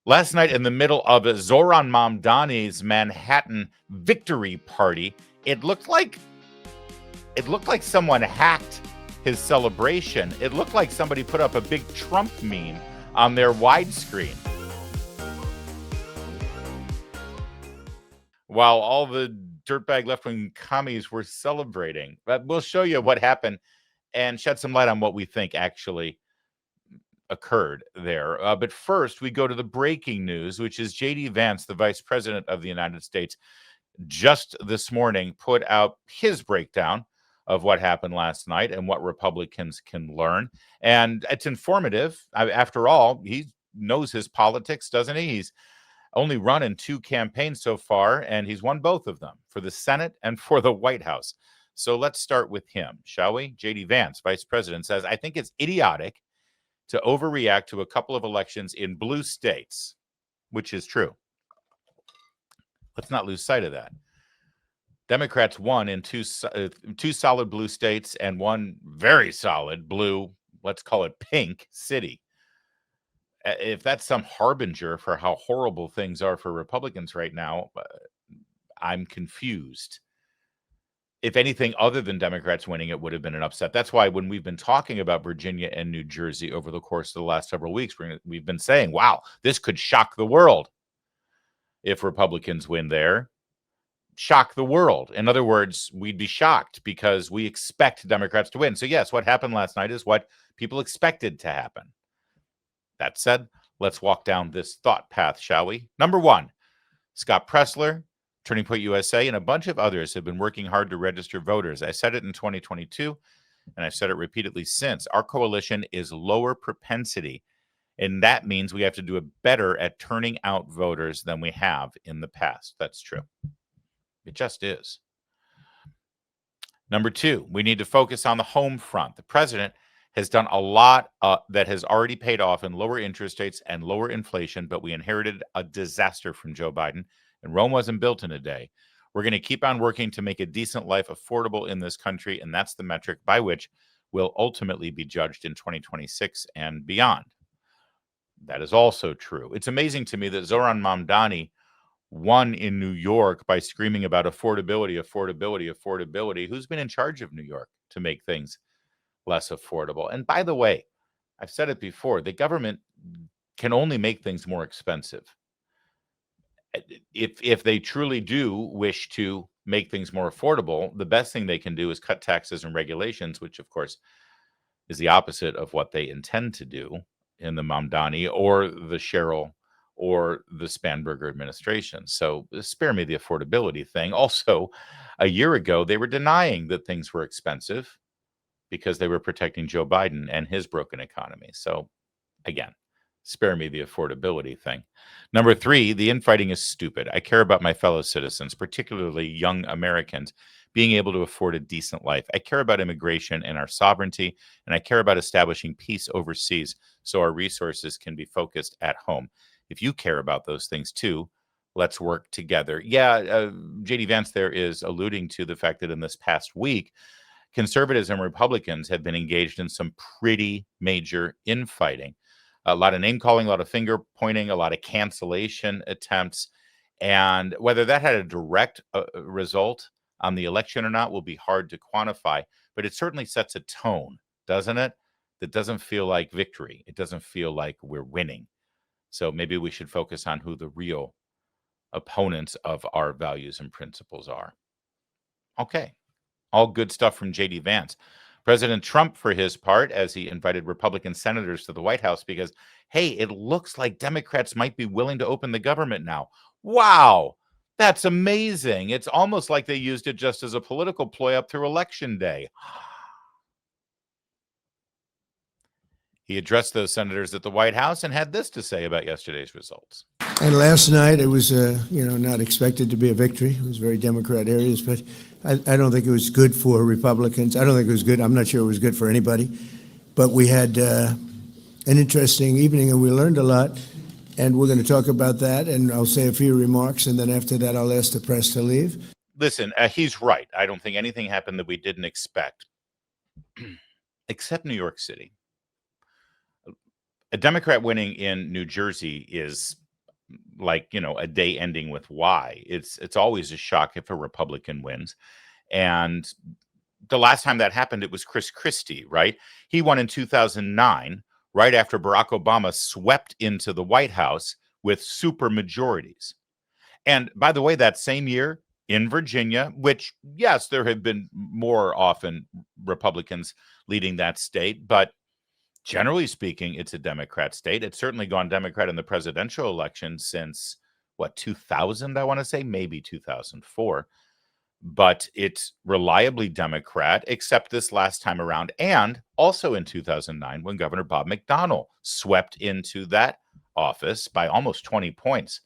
Last night, in the middle of Zohran Mamdani's Manhattan victory party, it looked like someone hacked his celebration. It looked like somebody put up a big Trump meme on their widescreen, while all the dirtbag left-wing commies were celebrating. But we'll show you what happened and shed some light on what we think actually occurred there. But first, we go to the breaking news, which is J.D. Vance, the Vice President of the United States, just this morning put out his breakdown of what happened last night and what Republicans can learn. And it's informative. After all, he knows his politics, doesn't he? He's only run in 2 campaigns so far, and he's won both of them, for the Senate and for the White House. So let's start with him, shall we? J.D. Vance, Vice President, says, I think it's idiotic to overreact to a couple of elections in blue states, which is true. Let's not lose sight of that. Democrats won in two solid blue states and one very solid blue, let's call it pink, city. If that's some harbinger for how horrible things are for Republicans right now, I'm confused. If anything other than Democrats winning, it would have been an upset. That's why when we've been talking about Virginia and New Jersey over the course of the last several weeks, we've been saying, wow, this could shock the world if Republicans win there. Shock the world. In other words, we'd be shocked because we expect Democrats to win. So yes, what happened last night is what people expected to happen. That said, let's walk down this thought path, shall we? Number 1, Scott Pressler, Turning Point USA, and a bunch of others have been working hard to register voters. I said it in 2022, and I've said it repeatedly since. Our coalition is lower propensity, and that means we have to do it better at turning out voters than we have in the past. That's true. It just is. Number 2, we need to focus on the home front. The president has done a lot that has already paid off in lower interest rates and lower inflation, but we inherited a disaster from Joe Biden, and Rome wasn't built in a day. We're going to keep on working to make a decent life affordable in this country, and that's the metric by which we'll ultimately be judged in 2026 and beyond. That is also true. It's amazing to me that Zohran Mamdani won in New York by screaming about affordability, affordability, affordability. Who's been in charge of New York to make things less affordable? And by the way, I've said it before, the government can only make things more expensive. If they truly do wish to make things more affordable, the best thing they can do is cut taxes and regulations, which of course is the opposite of what they intend to do in the Mamdani or the Sherrill or the Spanberger administration. So spare me the affordability thing. Also, a year ago, they were denying that things were expensive because they were protecting Joe Biden and his broken economy. So again, spare me the affordability thing. Number 3, the infighting is stupid. I care about my fellow citizens, particularly young Americans, being able to afford a decent life. I care about immigration and our sovereignty, and I care about establishing peace overseas so our resources can be focused at home. If you care about those things too, let's work together. Yeah, J.D. Vance there is alluding to the fact that in this past week, conservatives and Republicans have been engaged in some pretty major infighting. A lot of name calling, a lot of finger pointing, a lot of cancellation attempts. And whether that had a direct result on the election or not will be hard to quantify, but it certainly sets a tone, doesn't it? That doesn't feel like victory. It doesn't feel like we're winning. So maybe we should focus on who the real opponents of our values and principles are. Okay. All good stuff from J.D. Vance. President Trump, for his part, as he invited Republican senators to the White House because, hey, it looks like Democrats might be willing to open the government now. Wow, that's amazing. It's almost like they used it just as a political ploy up through Election Day. He addressed those senators at the White House and had this to say about yesterday's results. And last night, it was, not expected to be a victory. It was very Democrat areas, but I don't think it was good for Republicans. I don't think it was good. I'm not sure it was good for anybody. But we had an interesting evening, and we learned a lot. And we're going to talk about that, and I'll say a few remarks, and then after that, I'll ask the press to leave. Listen, he's right. I don't think anything happened that we didn't expect, except New York City. A Democrat winning in New Jersey is like, a day ending with Y. It's always a shock if a Republican wins. And the last time that happened, it was Chris Christie, right? He won in 2009, right after Barack Obama swept into the White House with super majorities. And by the way, that same year in Virginia, which, yes, there have been more often Republicans leading that state, but generally speaking, it's a Democrat state. It's certainly gone Democrat in the presidential election since, what, 2000, I want to say, maybe 2004. But it's reliably Democrat, except this last time around, and also in 2009 when Governor Bob McDonnell swept into that office by almost 20 points.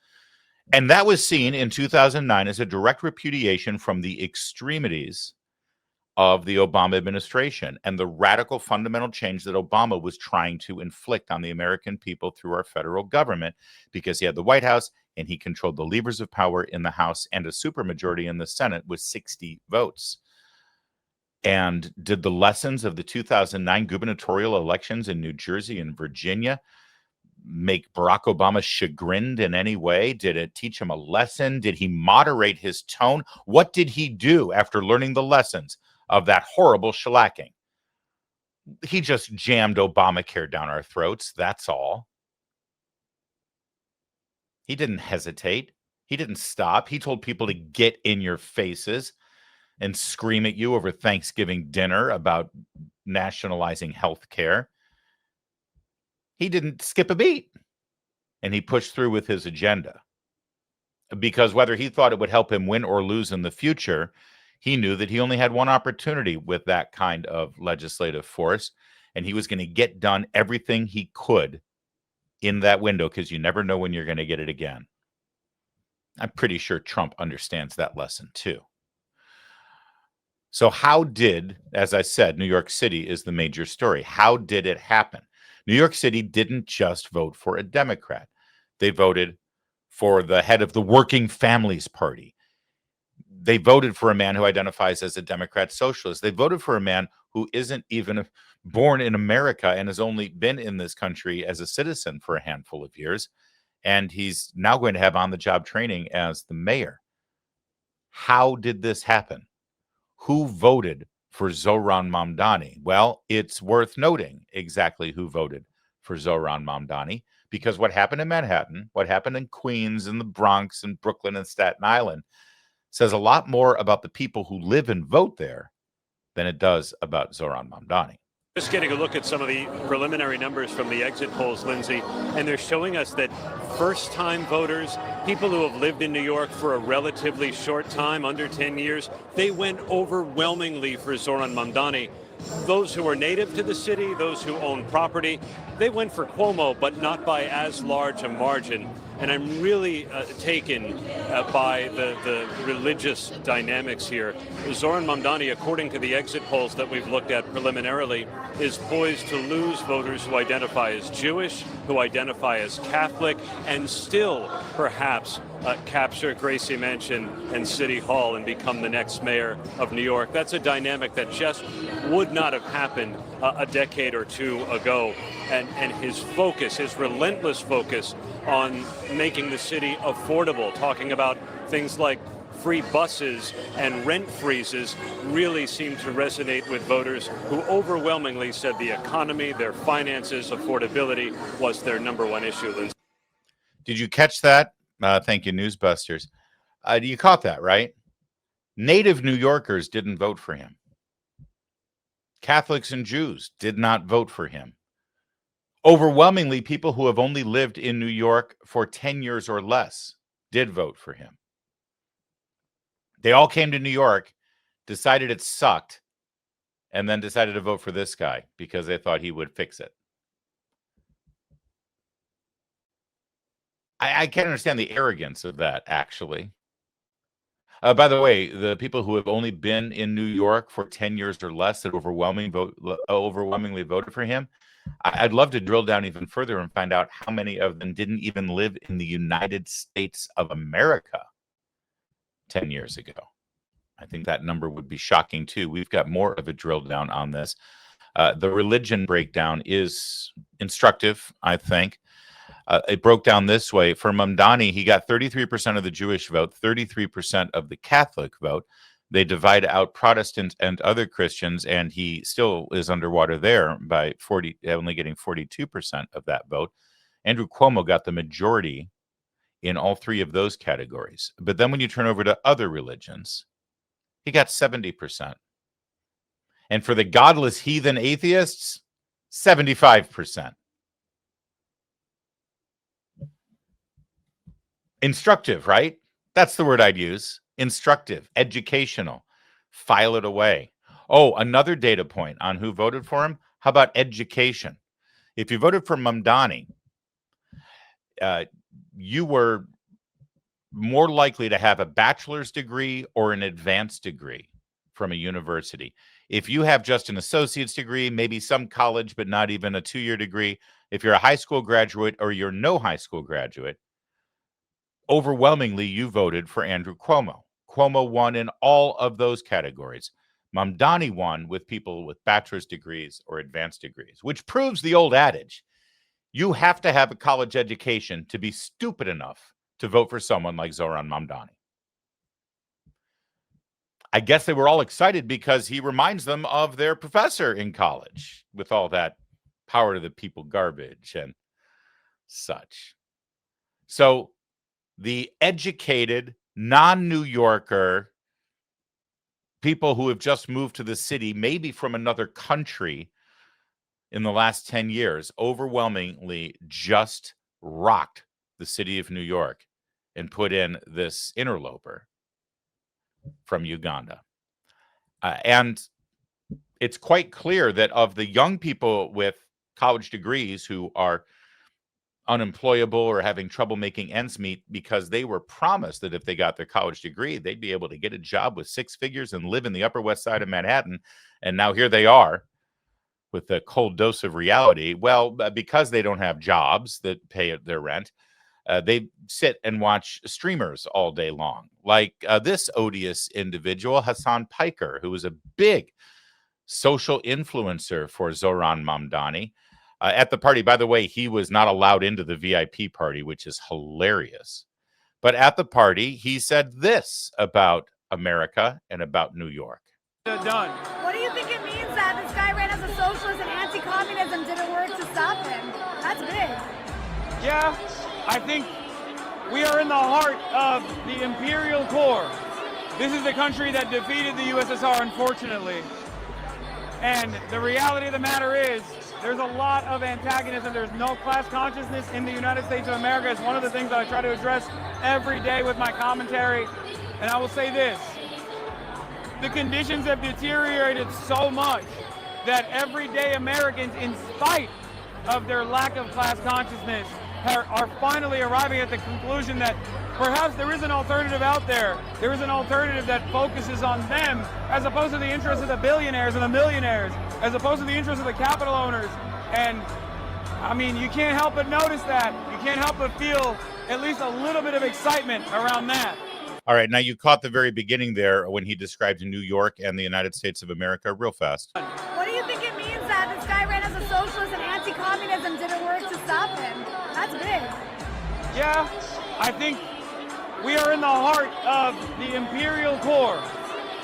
And that was seen in 2009 as a direct repudiation from the extremities of the Obama administration and the radical fundamental change that Obama was trying to inflict on the American people through our federal government, because he had the White House and he controlled the levers of power in the House and a supermajority in the Senate with 60 votes. And did the lessons of the 2009 gubernatorial elections in New Jersey and Virginia make Barack Obama chagrined in any way? Did it teach him a lesson? Did he moderate his tone? What did he do after learning the lessons of that horrible shellacking? He just jammed Obamacare down our throats, that's all. He didn't hesitate. He didn't stop. He told people to get in your faces and scream at you over Thanksgiving dinner about nationalizing health care. He didn't skip a beat, and he pushed through with his agenda. Because whether he thought it would help him win or lose in the future, he knew that he only had one opportunity with that kind of legislative force, and he was going to get done everything he could in that window, because you never know when you're going to get it again. I'm pretty sure Trump understands that lesson too. So how did, as I said, New York City is the major story. How did it happen? New York City didn't just vote for a Democrat. They voted for the head of the Working Families Party. They voted for a man who identifies as a Democrat socialist. They voted for a man who isn't even born in America and has only been in this country as a citizen for a handful of years. And he's now going to have on-the-job training as the mayor. How did this happen? Who voted for Zohran Mamdani? Well, it's worth noting exactly who voted for Zohran Mamdani, because what happened in Manhattan, what happened in Queens and the Bronx and Brooklyn and Staten Island says a lot more about the people who live and vote there than it does about Zohran Mamdani. Just getting a look at some of the preliminary numbers from the exit polls, Lindsay, and they're showing us that first-time voters, people who have lived in New York for a relatively short time, under 10 years, they went overwhelmingly for Zohran Mamdani. Those who are native to the city, those who own property, they went for Cuomo, but not by as large a margin. And I'm really taken by the religious dynamics here. Zohran Mamdani, according to the exit polls that we've looked at preliminarily, is poised to lose voters who identify as Jewish, who identify as Catholic, and still perhaps capture Gracie Mansion and City Hall and become the next mayor of New York. That's a dynamic that just would not have happened a decade or two ago. And his focus, his relentless focus on making the city affordable, talking about things like free buses and rent freezes, really seemed to resonate with voters who overwhelmingly said the economy, their finances, affordability was their number one issue. Did you catch that? Thank you, Newsbusters. You caught that, right? Native New Yorkers didn't vote for him. Catholics and Jews did not vote for him. Overwhelmingly, people who have only lived in New York for 10 years or less did vote for him. They all came to New York, decided it sucked, and then decided to vote for this guy because they thought he would fix it. I can't understand the arrogance of that, actually. By the way, the people who have only been in New York for 10 years or less that overwhelmingly voted for him, I'd love to drill down even further and find out how many of them didn't even live in the United States of America 10 years ago. I think that number would be shocking too. We've got more of a drill down on this. The religion breakdown is instructive, I think. It broke down this way. For Mamdani, he got 33% of the Jewish vote, 33% of the Catholic vote. They divide out Protestant and other Christians, and he still is underwater there by only getting 42% of that vote. Andrew Cuomo got the majority in all three of those categories. But then when you turn over to other religions, he got 70%. And for the godless heathen atheists, 75%. Instructive, right? That's the word I'd use. Instructive, educational. File it away. Oh, another data point on who voted for him. How about education? If you voted for Mamdani, you were more likely to have a bachelor's degree or an advanced degree from a university. If you have just an associate's degree, maybe some college, but not even a 2-year degree, if you're a high school graduate or you're no high school graduate, overwhelmingly you voted for Andrew Cuomo. Cuomo won in all of those categories. Mamdani won with people with bachelor's degrees or advanced degrees, which proves the old adage. You have to have a college education to be stupid enough to vote for someone like Zohran Mamdani. I guess they were all excited because he reminds them of their professor in college with all that power to the people garbage and such. So the educated, non-New Yorker, people who have just moved to the city, maybe from another country in the last 10 years, overwhelmingly just rocked the city of New York and put in this interloper from Uganda. And it's quite clear that of the young people with college degrees who are unemployable or having trouble making ends meet because they were promised that if they got their college degree, they'd be able to get a job with 6 figures and live in the Upper West Side of Manhattan. And now here they are with a cold dose of reality. Well, because they don't have jobs that pay their rent, they sit and watch streamers all day long, like this odious individual, Hassan Piker, who was a big social influencer for Zohran Mamdani. At the party, by the way, he was not allowed into the VIP party, which is hilarious. But at the party, he said this about America and about New York. Done. What do you think it means that this guy ran as a socialist and anti-communism didn't work to stop him? That's big. Yeah, I think we are in the heart of the imperial core. This is the country that defeated the USSR, unfortunately. And the reality of the matter is, there's a lot of antagonism. There's no class consciousness in the United States of America. It's one of the things that I try to address every day with my commentary. And I will say this. The conditions have deteriorated so much that everyday Americans, in spite of their lack of class consciousness, are finally arriving at the conclusion that perhaps there is an alternative out there. There is an alternative that focuses on them as opposed to the interests of the billionaires and the millionaires, as opposed to the interests of the capital owners. And I mean, you can't help but notice that. You can't help but feel at least a little bit of excitement around that. All right, now you caught the very beginning there when he described New York and the United States of America real fast. What do you think it means that this guy ran as a socialist and anti-communism didn't work to stop him? That's big. Yeah, I think we are in the heart of the imperial core.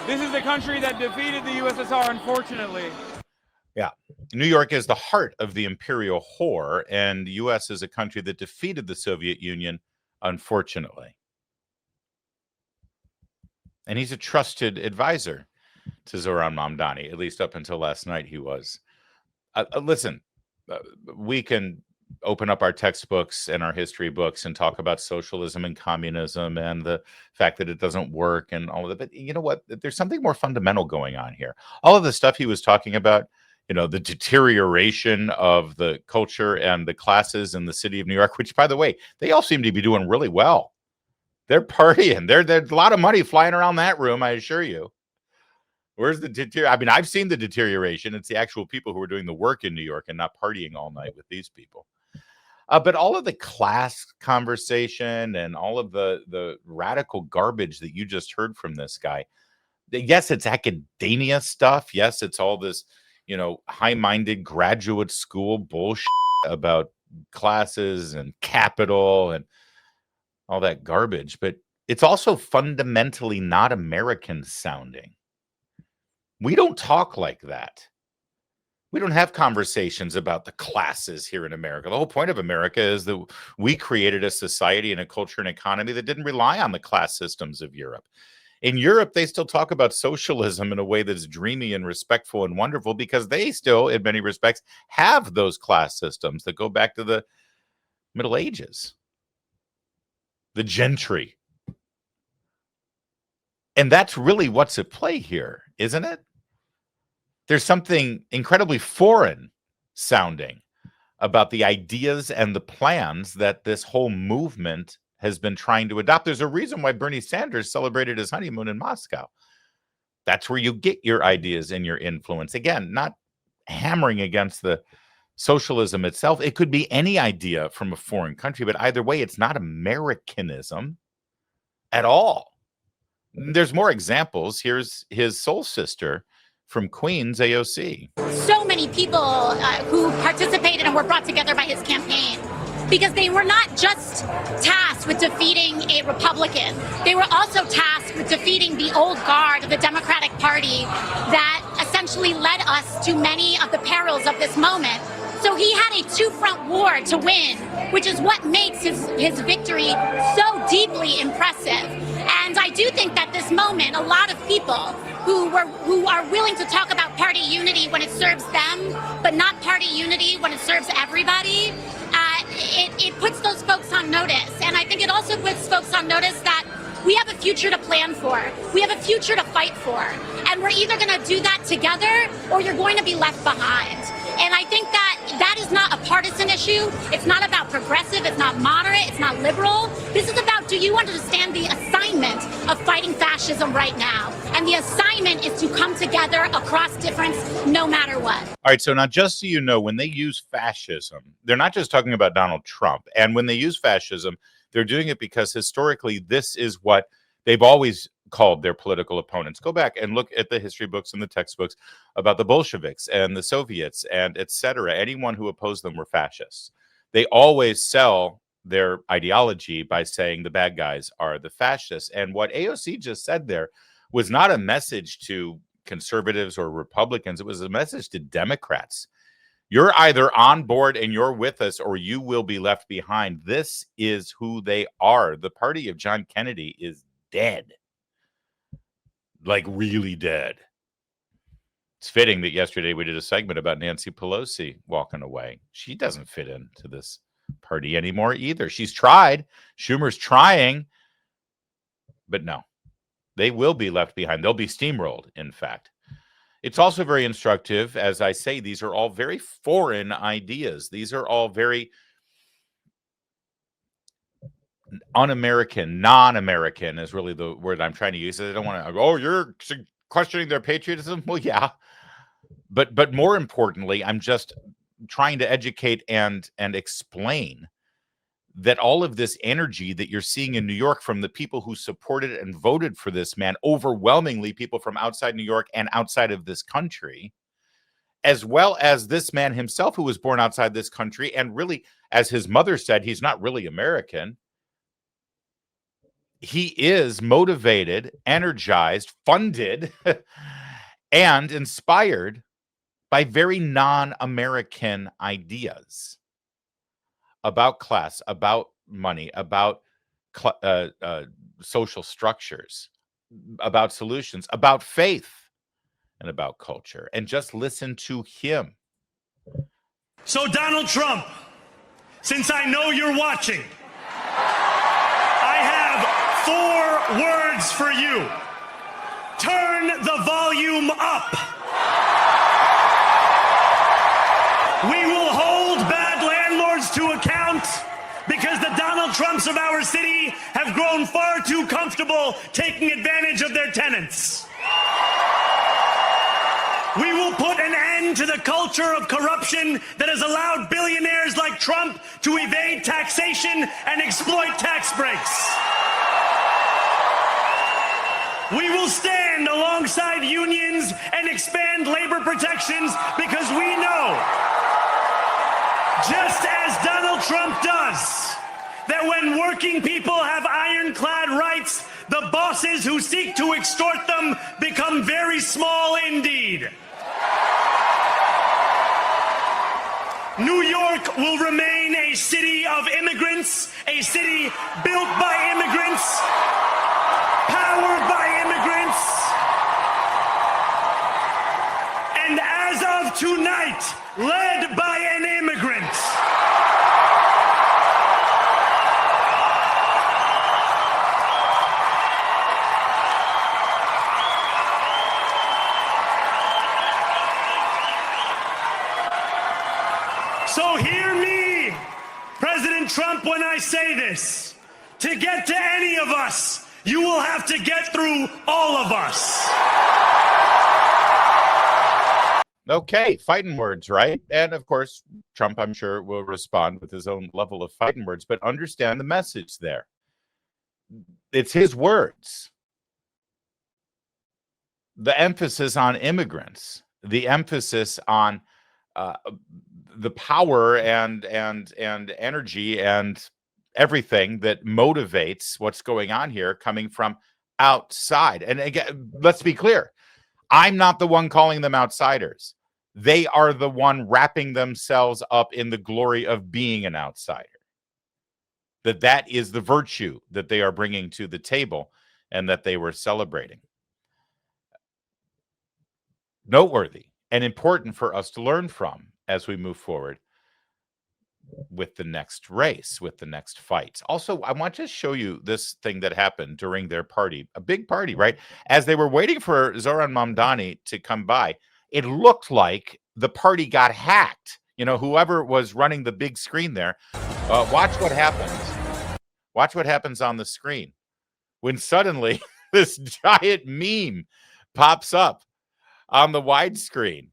This is the country that defeated the USSR, unfortunately. Yeah. New York is the heart of the imperial whore, and the U.S. is a country that defeated the Soviet Union, unfortunately. And he's a trusted advisor to Zohran Mamdani, at least up until last night he was. Listen, we can open up our textbooks and our history books and talk about socialism and communism and the fact that it doesn't work and all of that. But you know what? There's something more fundamental going on here. All of the stuff he was talking about, you know, the deterioration of the culture and the classes in the city of New York, which, by the way, they all seem to be doing really well. They're partying. There's a lot of money flying around that room, I assure you. Where's the deterioration? I mean, I've seen the deterioration. It's the actual people who are doing the work in New York and not partying all night with these people. But all of the class conversation and all of the radical garbage that you just heard from this guy, yes, it's academia stuff. Yes, it's all this, you know, high-minded graduate school bullshit about classes and capital and all that garbage, but it's also fundamentally not American sounding. We don't talk like that. We don't have conversations about the classes here in America. The whole point of America is that we created a society and a culture and economy that didn't rely on the class systems of Europe. In Europe, they still talk about socialism in a way that's dreamy and respectful and wonderful because they still, in many respects, have those class systems that go back to the Middle Ages, the gentry. And that's really what's at play here, isn't it? There's something incredibly foreign sounding about the ideas and the plans that this whole movement has been trying to adopt. There's a reason why Bernie Sanders celebrated his honeymoon in Moscow. That's where you get your ideas and your influence. Again, not hammering against the socialism itself. It could be any idea from a foreign country, but either way, it's not Americanism at all. There's more examples. Here's his soul sister from Queens, AOC. So many people who participated and were brought together by his campaign, because they were not just tasked with defeating a Republican. They were also tasked with defeating the old guard of the Democratic Party that essentially led us to many of the perils of this moment. So he had a two-front war to win, which is what makes his victory so deeply impressive. And I do think that this moment, a lot of people who are willing to talk about party unity when it serves them, but not party unity when it serves everybody, it puts those folks on notice. And I think it also puts folks on notice that we have a future to plan for. We have a future to fight for. And we're either going to do that together or you're going to be left behind. And I think that is not a partisan issue. It's not about progressive. It's not moderate. It's not liberal. This is about, do you understand the assignment of fighting fascism right now? And the assignment is to come together across difference no matter what. All right, so now just so you know, when they use fascism, they're not just talking about Donald Trump. And when they use fascism, they're doing it because historically this is what they've always called their political opponents. Go back and look at the history books and the textbooks about the Bolsheviks and the Soviets and etc. Anyone who opposed them were fascists. They always sell their ideology by saying the bad guys are the fascists. And what AOC just said there was not a message to conservatives or Republicans. It was a message to Democrats. You're either on board and you're with us or you will be left behind. This is who they are. The party of John Kennedy is dead. Like really dead. It's fitting that yesterday we did a segment about Nancy Pelosi walking away. She doesn't fit into this party anymore either. She's tried. Schumer's trying. But no, they will be left behind. They'll be steamrolled, in fact. It's also very instructive. As I say, these are all very foreign ideas. These are all very un-American, non-American is really the word I'm trying to use. I don't want to go, oh, you're questioning their patriotism. Well, yeah. But more importantly, I'm just trying to educate and explain that all of this energy that you're seeing in New York from the people who supported and voted for this man, overwhelmingly people from outside New York and outside of this country, as well as this man himself who was born outside this country. And really, as his mother said, he's not really American. He is motivated, energized, funded, and inspired by very non-American ideas about class, about money, about social structures, about solutions, about faith, and about culture. And just listen to him. So, Donald Trump, since I know you're watching, I have 4 words for you. Turn the volume up. We will hold bad landlords to account because the Donald Trumps of our city have grown far too comfortable taking advantage of their tenants. We will put an end to the culture of corruption that has allowed billionaires like Trump to evade taxation and exploit tax breaks. We will stand alongside unions and expand labor protections because we know just as Donald Trump does, that when working people have ironclad rights, the bosses who seek to extort them become very small indeed. New York will remain a city of immigrants, a city built by immigrants, powered by immigrants, and as of tonight, led by an immigrant. So hear me, President Trump, when I say this. To get to any of us, you will have to get through all of us. Okay, fighting words, right? And of course, Trump, I'm sure, will respond with his own level of fighting words, but understand the message there. It's his words. The emphasis on immigrants, the emphasis on the power and energy and everything that motivates what's going on here coming from outside. And again, let's be clear. I'm not the one calling them outsiders. They are the one wrapping themselves up in the glory of being an outsider. That is the virtue that they are bringing to the table and that they were celebrating. Noteworthy and important for us to learn from as we move forward with the next race, with the next fight. Also, I want to show you this thing that happened during their party, a big party, right? As they were waiting for Zohran Mamdani to come by, it looked like the party got hacked. You know, whoever was running the big screen there, watch what happens. Watch what happens on the screen when suddenly this giant meme pops up on the widescreen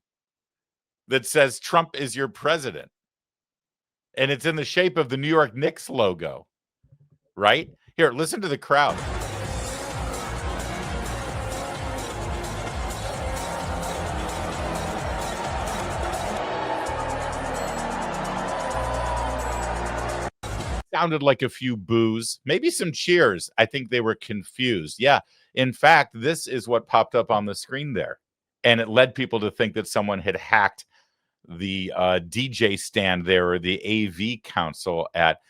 that says Trump is your president. And it's in the shape of the New York Knicks logo, right? Here, listen to the crowd. Sounded like a few boos, maybe some cheers. I think they were confused. Yeah, in fact, this is what popped up on the screen there. And it led people to think that someone had hacked the DJ stand there, or the AV council at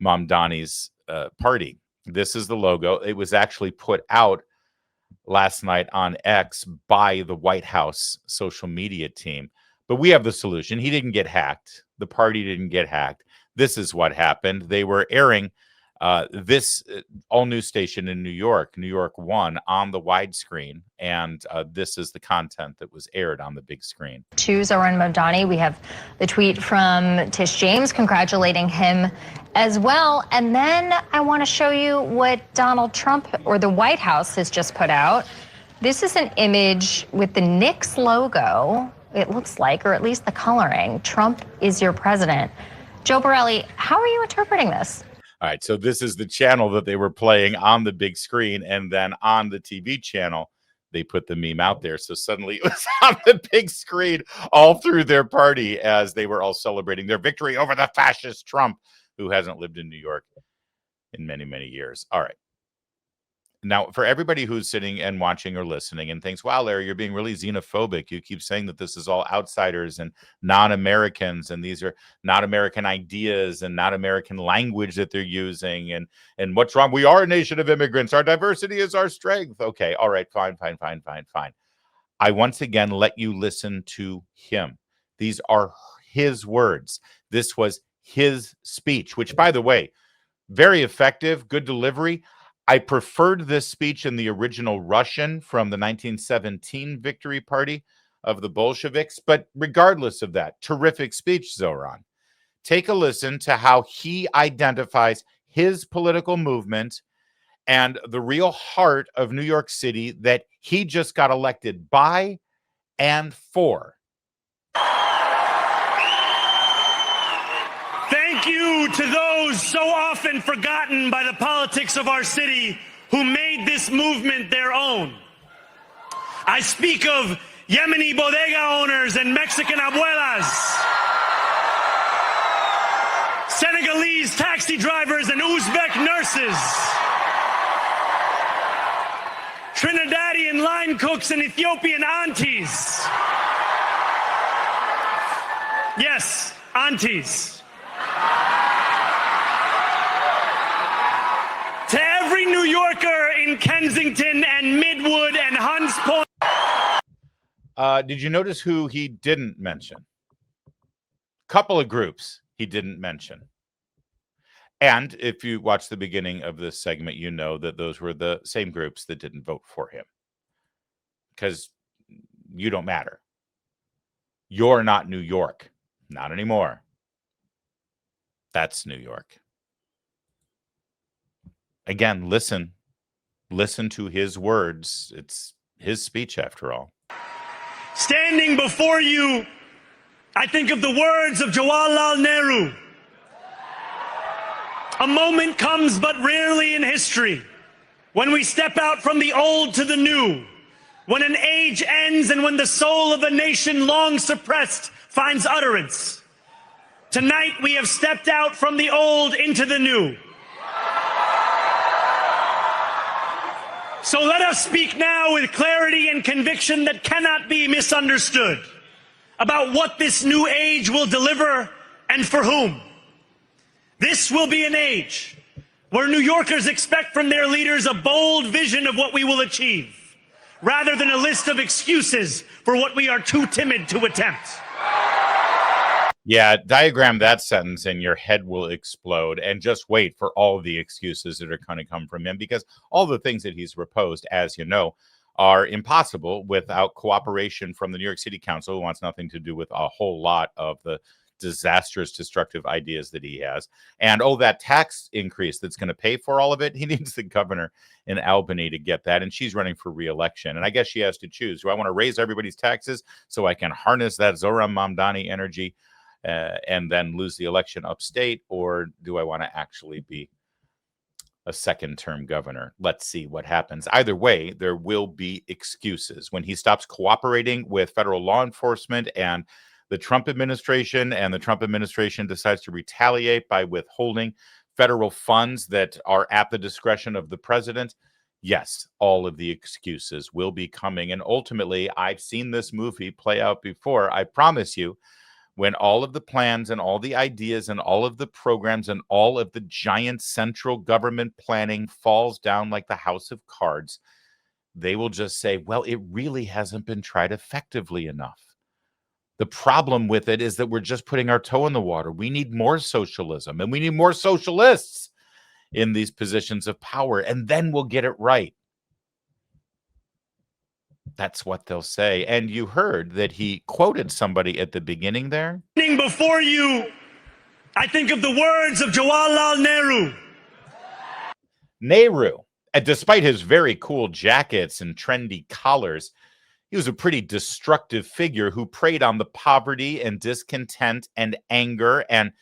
Mamdani's party. This is the logo. It was actually put out last night on X by the White House social media team. But we have the solution. He didn't get hacked. The party didn't get hacked. This is what happened. They were airing this all-new station in New York 1, on the widescreen, and this is the content that was aired on the big screen. To Zohran Mamdani, we have the tweet from Tish James congratulating him as well. And then I want to show you what Donald Trump, or the White House, has just put out. This is an image with the Knicks logo, it looks like, or at least the coloring. Trump is your president. Joe Borelli, how are you interpreting this? All right, so this is the channel that they were playing on the big screen, and then on the TV channel, they put the meme out there. So suddenly it was on the big screen all through their party as they were all celebrating their victory over the fascist Trump, who hasn't lived in New York in many, many years. All right. Now, for everybody who's sitting and watching or listening and thinks, wow, Larry, you're being really xenophobic. You keep saying that this is all outsiders and non-Americans, and these are not American ideas and not American language that they're using. And what's wrong? We are a nation of immigrants. Our diversity is our strength. Okay, all right, fine. I once again let you listen to him. These are his words. This was his speech, which, by the way, very effective, good delivery. I preferred this speech in the original Russian from the 1917 victory party of the Bolsheviks. But regardless of that, terrific speech, Zohran. Take a listen to how he identifies his political movement and the real heart of New York City that he just got elected by and for. Thank you to those so often forgotten by the politics of our city who made this movement their own. I speak of Yemeni bodega owners and Mexican abuelas. Chinese taxi drivers and Uzbek nurses, Trinidadian line cooks and Ethiopian aunties. Yes, aunties. To every New Yorker in Kensington and Midwood and Hunts Point. Did you notice who he didn't mention? Couple of groups he didn't mention. And if you watch the beginning of this segment, you know that those were the same groups that didn't vote for him. Because you don't matter. You're not New York. Not anymore. That's New York. Again, listen to his words. It's his speech, after all. Standing before you, I think of the words of Jawaharlal Nehru. A moment comes but rarely in history when we step out from the old to the new, when an age ends and when the soul of a nation long suppressed finds utterance. Tonight we have stepped out from the old into the new. So let us speak now with clarity and conviction that cannot be misunderstood about what this new age will deliver and for whom. This will be an age where New Yorkers expect from their leaders a bold vision of what we will achieve, rather than a list of excuses for what we are too timid to attempt. Yeah, diagram that sentence and your head will explode, and just wait for all the excuses that are going to come from him, because all the things that he's proposed, as you know, are impossible without cooperation from the New York City Council, who wants nothing to do with a whole lot of the disastrous, destructive ideas that he has. And that tax increase that's going to pay for all of it, he needs the governor in Albany to get that, and she's running for re-election. And I guess she has to choose. Do I want to raise everybody's taxes so I can harness that Zohran Mamdani energy and then lose the election upstate, or do I want to actually be a second-term governor? Let's see what happens. Either way, there will be excuses. When he stops cooperating with federal law enforcement and the Trump administration, and the Trump administration decides to retaliate by withholding federal funds that are at the discretion of the president, yes, all of the excuses will be coming. And ultimately, I've seen this movie play out before. I promise you, when all of the plans and all the ideas and all of the programs and all of the giant central government planning falls down like the house of cards, they will just say, well, it really hasn't been tried effectively enough. The problem with it is that we're just putting our toe in the water. We need more socialism, and we need more socialists in these positions of power, and then we'll get it right. That's what they'll say. And you heard that he quoted somebody at the beginning there. Before you, I think of the words of Jawaharlal Nehru. Nehru, and despite his very cool jackets and trendy collars, he was a pretty destructive figure who preyed on the poverty and discontent and anger and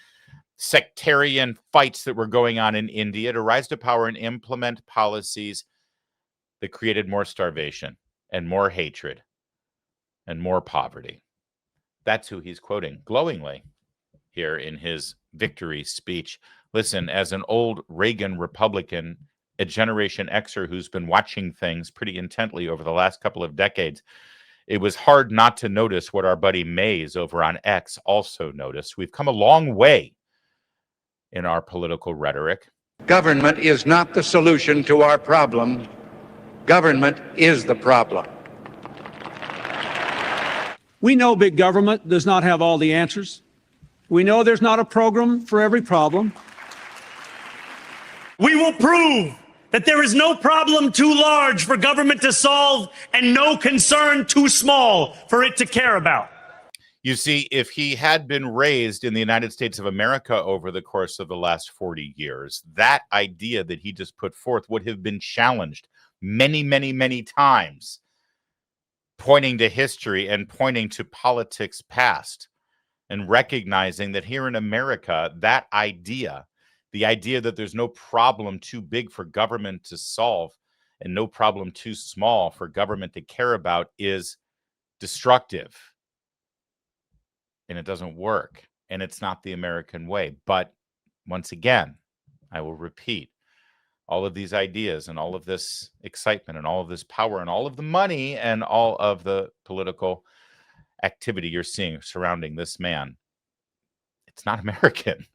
sectarian fights that were going on in India to rise to power and implement policies that created more starvation and more hatred and more poverty. That's who he's quoting glowingly here in his victory speech. Listen, as an old Reagan Republican, a Generation Xer who's been watching things pretty intently over the last couple of decades, it was hard not to notice what our buddy Mays over on X also noticed. We've come a long way in our political rhetoric. Government is not the solution to our problem. Government is the problem. We know big government does not have all the answers. We know there's not a program for every problem. We will prove that there is no problem too large for government to solve and no concern too small for it to care about. You see, if he had been raised in the United States of America over the course of the last 40 years, that idea that he just put forth would have been challenged many, many, many times, pointing to history and pointing to politics past and recognizing that here in America, that idea, the idea that there's no problem too big for government to solve and no problem too small for government to care about, is destructive. And it doesn't work. And it's not the American way. But once again, I will repeat, all of these ideas and all of this excitement and all of this power and all of the money and all of the political activity you're seeing surrounding this man, it's not American.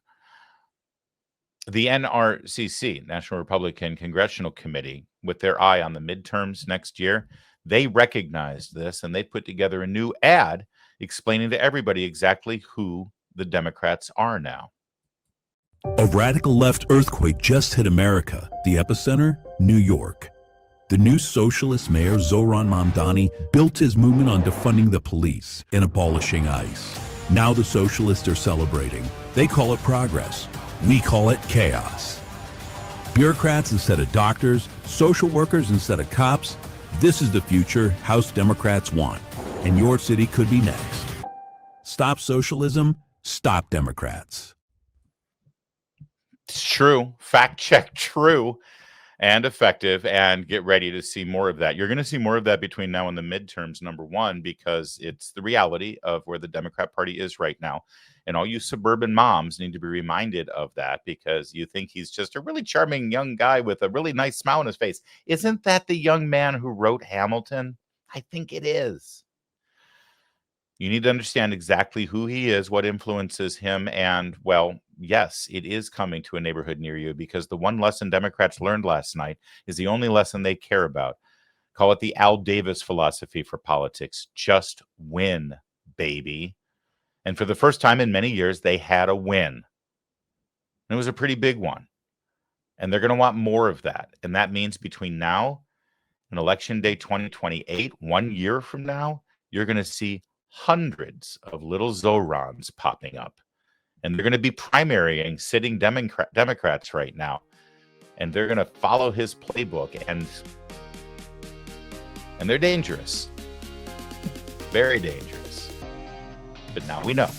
The NRCC, National Republican Congressional Committee, with their eye on the midterms next year, they recognized this and they put together a new ad explaining to everybody exactly who the Democrats are now. A radical left earthquake just hit America. The epicenter, New York. The new socialist mayor, Zohran Mamdani, built his movement on defunding the police and abolishing ICE. Now the socialists are celebrating. They call it progress. We call it chaos. Bureaucrats instead of doctors, social workers instead of cops. This is the future House Democrats want, and your city could be next. Stop socialism, stop Democrats. It's true. Fact check true and effective, and get ready to see more of that. You're going to see more of that between now and the midterms, number one, because it's the reality of where the Democrat Party is right now. And all you suburban moms need to be reminded of that, because you think he's just a really charming young guy with a really nice smile on his face. Isn't that the young man who wrote Hamilton? I think it is. You need to understand exactly who he is, what influences him, and, well, yes, it is coming to a neighborhood near you, because the one lesson Democrats learned last night is the only lesson they care about. Call it the Al Davis philosophy for politics. Just win, baby. And for the first time in many years, they had a win. And it was a pretty big one. And they're going to want more of that. And that means between now and Election Day 2028, 1 year from now, you're going to see hundreds of little Zohrans popping up. And they're going to be primarying sitting Democrats right now. And they're going to follow his playbook. And they're dangerous. Very dangerous. But now we know.